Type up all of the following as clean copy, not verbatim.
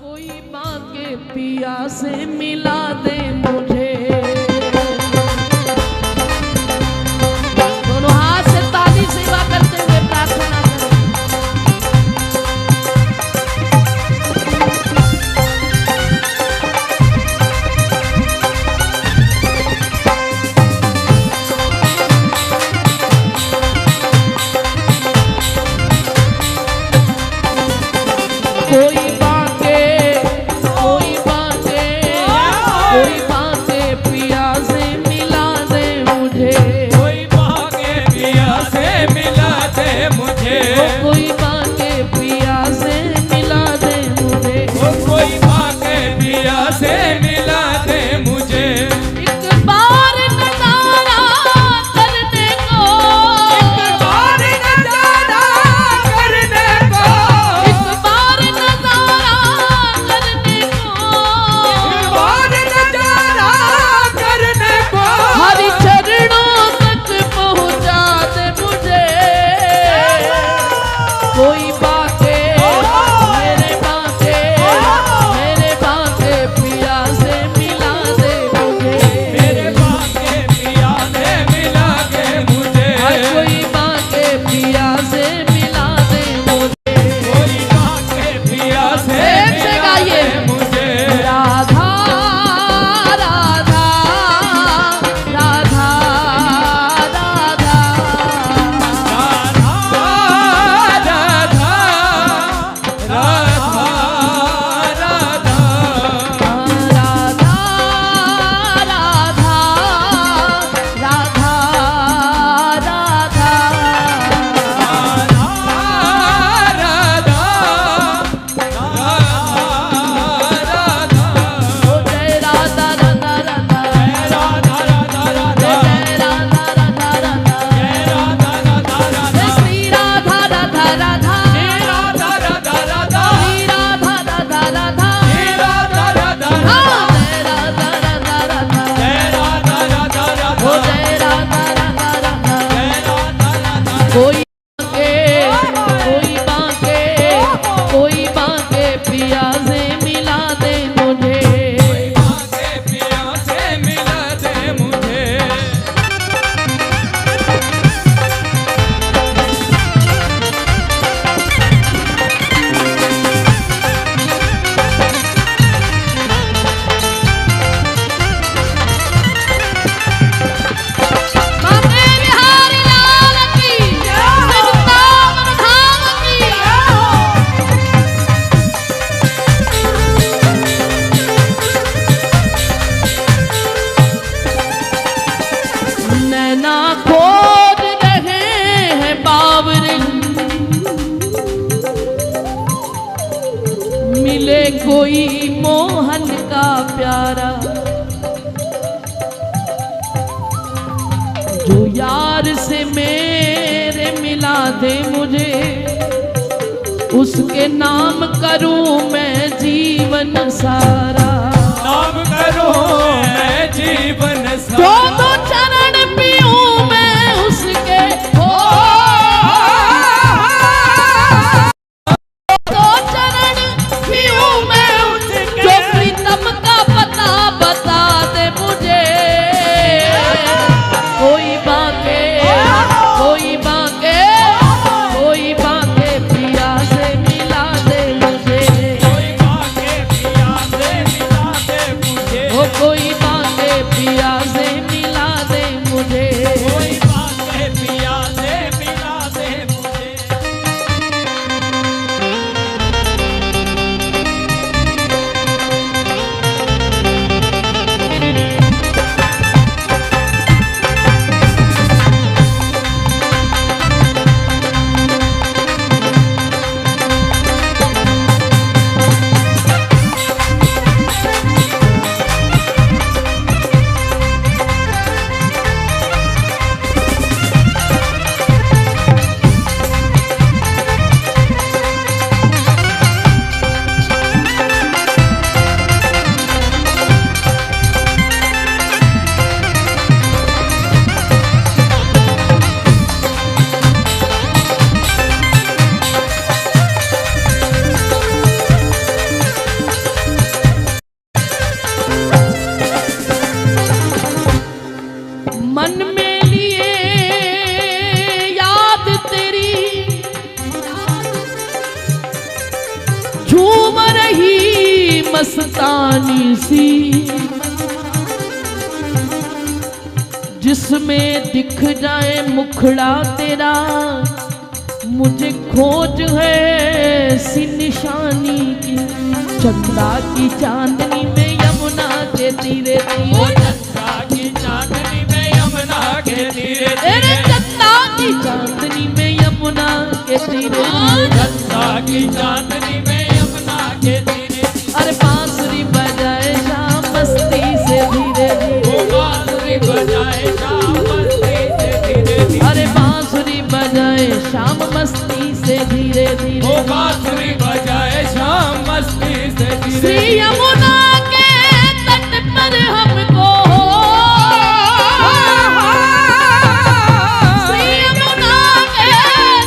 कोई माँ के पिया से मिला दे मुझे। दोनों हाथ से ताली सेवा करते हुए प्रार्थना करें। कोई बाके पिया से मिला दे मुझे। कोई बाके पिया से मिला दे मुझे। कोई बाके पिया से मिला दे मुझे। कोई बाके पिया से मिला दे मुझे। एक बार नजारा करने को, एक बार नजारा करने को, एक बार नजारा करने को, एक बार नजारा करने को। हरि चरणों तक पहुँचा दे मुझे। कोई बाके मेरे बाके पिया से मिला दे मुझे। मेरे बाके पिया से मिला दे मुझे। कोई बाके पिया से मिला दे मुझे। कोई बाके पिया से प्रेम से मिला गाइए। दे मुझे। राधा राधा राधा राधा कोई बाके पिया से मिला दे मुझे। बाके पिया से मिला दे मुझे। माते बिहारी लाल की वृंदावन धाम की। नैना खोज रहे हैं बावरे, मिले कोई मोहन का प्यारा। जो यार से मेरे मिला दे मुझे, उसके नाम करूं मैं जीवन सारा। नाम करो मैं जीवन जो सारा। दो चरण पीऊं मैं उसके, हो दो चरण पीऊं मैं उसके। जो प्रीतम का पता बता दे मुझे। कोई बाके पिया से मिला दे मुझे। कोई बाके पिया से मिला दे मुझे। कोई मस्तानी सी जिसमें दिख जाए मुखड़ा तेरा, मुझे खोज है सी निशानी की। चंदा की चांदनी में यमुना के तीरे तीरे, चंदा की चांदनी में यमुना के तीरे अरे चंदा की चांदनी में यमुना के तीरे, चंदा की चांदनी में यमुना के तीरे। अरे बांसुरी बजाए शाम मस्ती से धीरे धीरे, बांसुरी बजाए शाम मस्ती से धीरे धीरे, अरे बांसुरी बजाए शाम मस्ती से धीरे धीरे, बांसुरी बजाए शाम मस्ती से धीरे। श्री यमुना के तट पर हमको, श्री यमुना के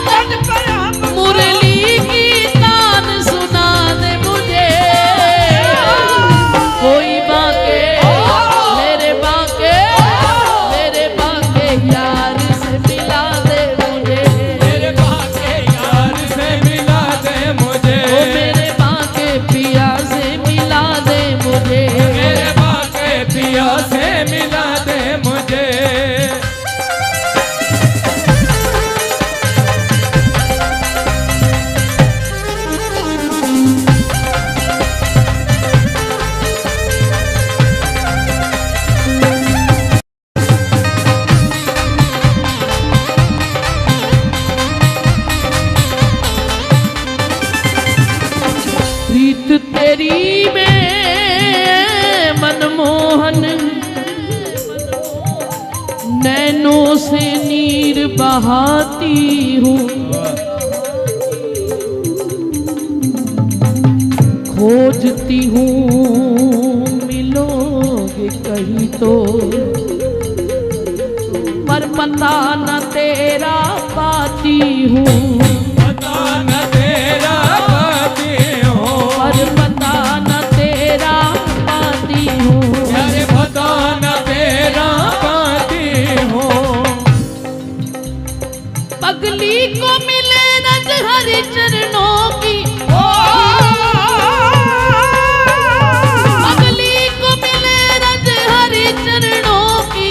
तट पर हम मुरली की तान सुना दे मुझे। कोई बाके मेरे बाके, मेरे बाके यार से मिला दे मुझे, मेरे बाके यार से मिला दे मुझे, ओ मेरे बाके पिया से मिला दे मुझे। मेरे बाके पिया से मिला दे मुझे। प्रीत तेरी में मनमोहन, नैनों से नीर बहाती हूँ। खोजती हूँ मिलोगे कहीं तो, पर पता न तेरा पाती हूँ, पता न तेरा पाती हूँ, पर पता न तेरा पाती हूँ। अरे पता न तेरा पाती हूँ। पगली को मिले रज हरि चरणों की, पगली को मिले रज हरि चरणों की,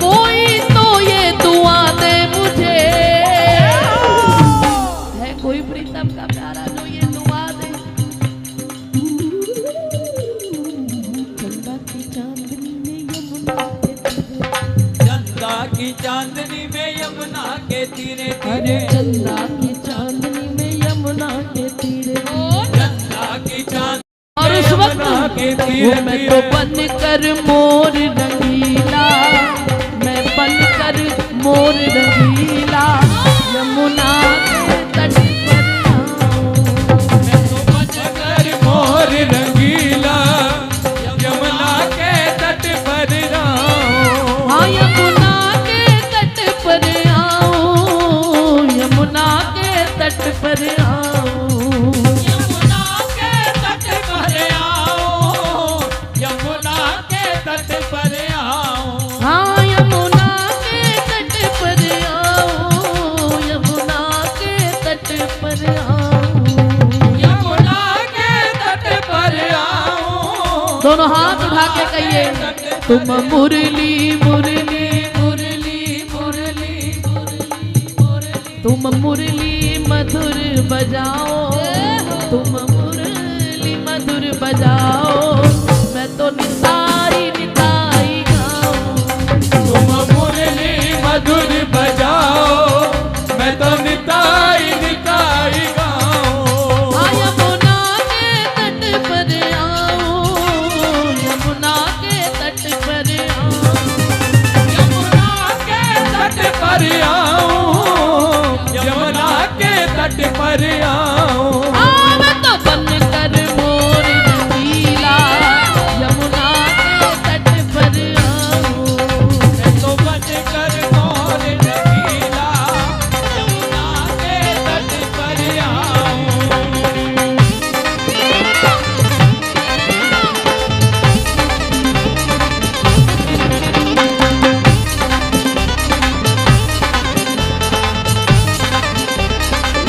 कोई तो ये दुआ दे मुझे। है कोई प्रीतम का प्यारा जो ये दुआ दे। चंदा की चांदनी में यमुना के तीरे, चंदा की चांदनी में यमुना के तीरे अरे तीरे, चंदा की चांदनी में यमुना के तीरे, चंदा की चांदनी और उस वक्त यमुना के वो तीरे मैं तो तीरे। बन कर मोर रंगीला, मैं बन कर मोर रंगीला, यमुना के तट पर आऊं। मैं तो बजकर मोर रंगीला, यमुना के तट पर आऊं। हाँ यमुना के तट पर आऊं, यमुना के तट पर आऊं। यमुना के तट पर आऊं, यमुना के तट पर आऊं। हाँ यमुना के तट पर आऊं, यमुना के तट पर आऊं। यमुना के तट पर आऊं। दोनों हाथ उठा के कहिए, तुम मुरली मुरली मुरली मुरली मुरली, तुम मुरली मधुर बजाओ, तुम मुरली मधुर बजाओ, मैं तो निताई निताई गाऊं। तुम मुरली मधुर बजाओ, मैं तो निताई निताई गाऊं। हाँ यमुना के तट पर आऊं, यमुना के तट पर आऊं। यमुना के तट पर आऊं, यमुना के तट पर आऊं। हाँ मैं तो बन कर मोर रंगीला, यमुना के तट पर आऊं। मैं तो बजकर मोर रंगीला, यमुना के तट पर आऊं।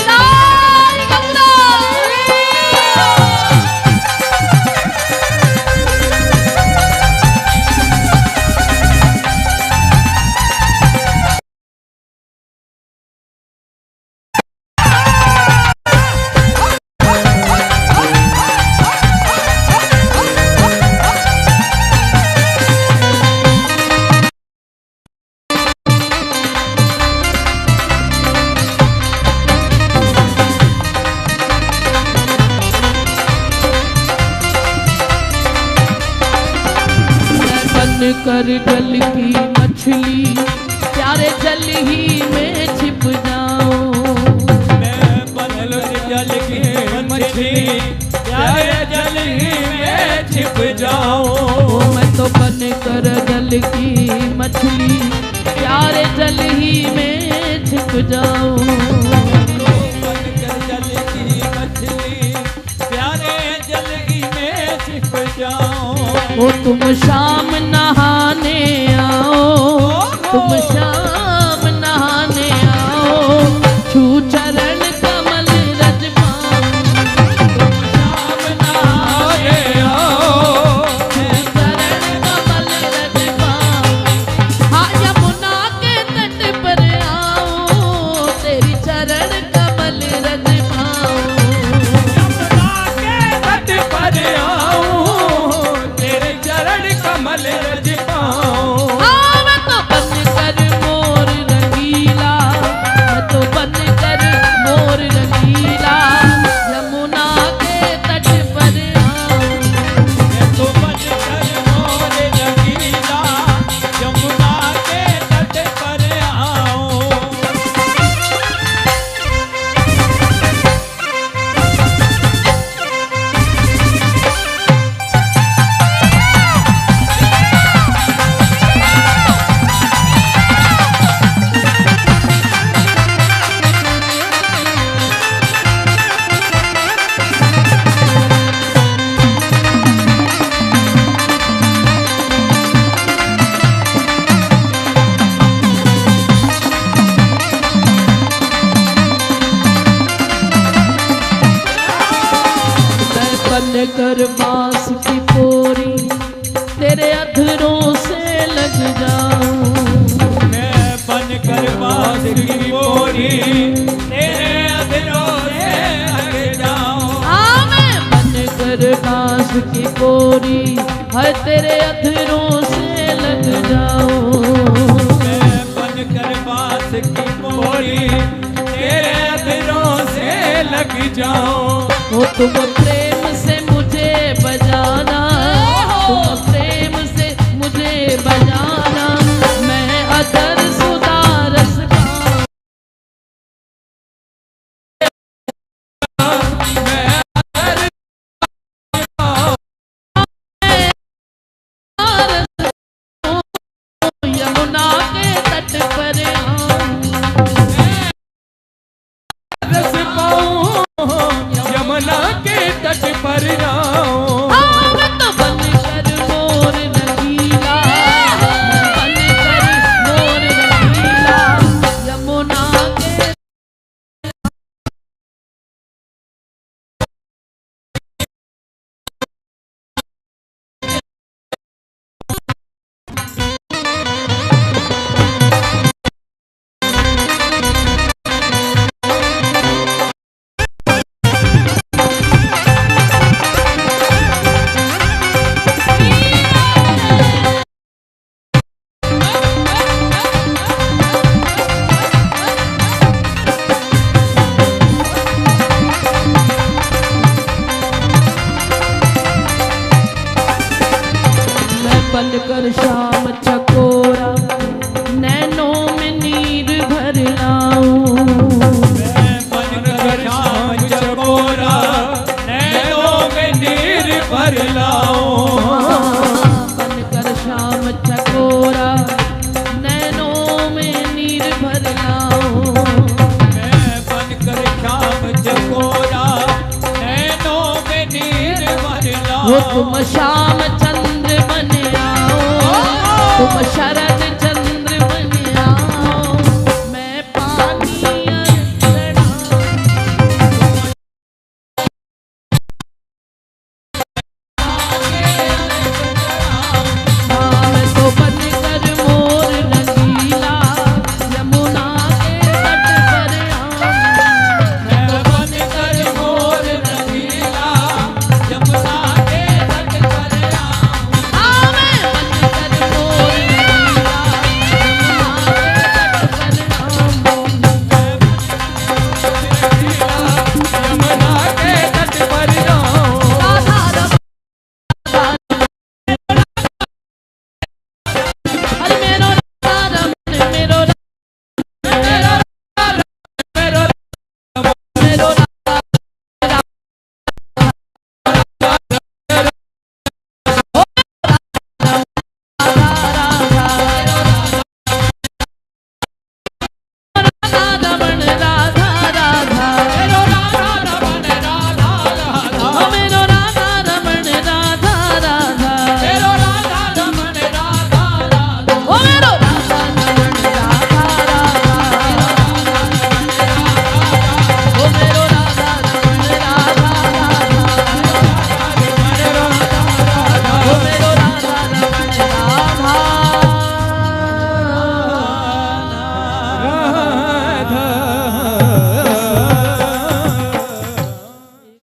नाई बन कर जल की मछली प्यारे जल ही में छिप जाऊं। मैं बन जल की मछली प्यारे जल ही में छिप जाऊं। मैं तो बन कर जल की मछली प्यारे जल ही में छिप जाऊं। बन कर जल की मछली प्यारे जल ही में छिप जाऊं। ओ तुम शाम नहाने आओ, तुम शाम नहाने आओ, छू चरण कमल रज पाऊं। तुम शाम नहाने आओ, छू चरण कमल रज पाऊं। हाँ यमुना के तट पर आओ, तेरी चरण कमल रज पाऊं। यमुना के तट पर आऊं, तेरे चरण कमल रज पाऊं। हाँ मैं तो बन कर मोर रंगीला, मैं तो बन कर मोर रंगीला, यमुना के तट पर आऊं। मैं तो बन कर मोर रंगीला, यमुना के तट पर आऊं। मैं बन कर बांस की पोरी तेरे अधरों से लग जाऊं। मैं बन कर बांस की बोरी तेरे अधरों से लग जाऊं। हाँ मैं बन कर बांस की पोरी है तेरे अधरों से लग जाऊं। मैं बन कर बांस की बोरी तेरे अधरों से लग जाऊं। वो तुम प्रेम से मुझे बजाना, तुम प्रेम से मुझे बजाना, मैं अदर सुधारस गाऊं। यमुना के तट पर आऊं। रस पाऊं, यमुना के तट पर आऊं। हाँ मैं तो बन कर मोर रंगीला, मैं बन कर मोर रंगीला, यमुना के बनकर शाम चकोरा नैनों में नीर भर लाऊं। मैं बनकर शाम चकोरा नैनों में नीर भर लाऊं। बनकर शाम चकोरा नैनों में नीर भर लाऊं। मैं बनकर शाम चकोरा नैनों में नीर भर हो लाऊं। तुम श्याम चंद्र बन आओ, तुम शर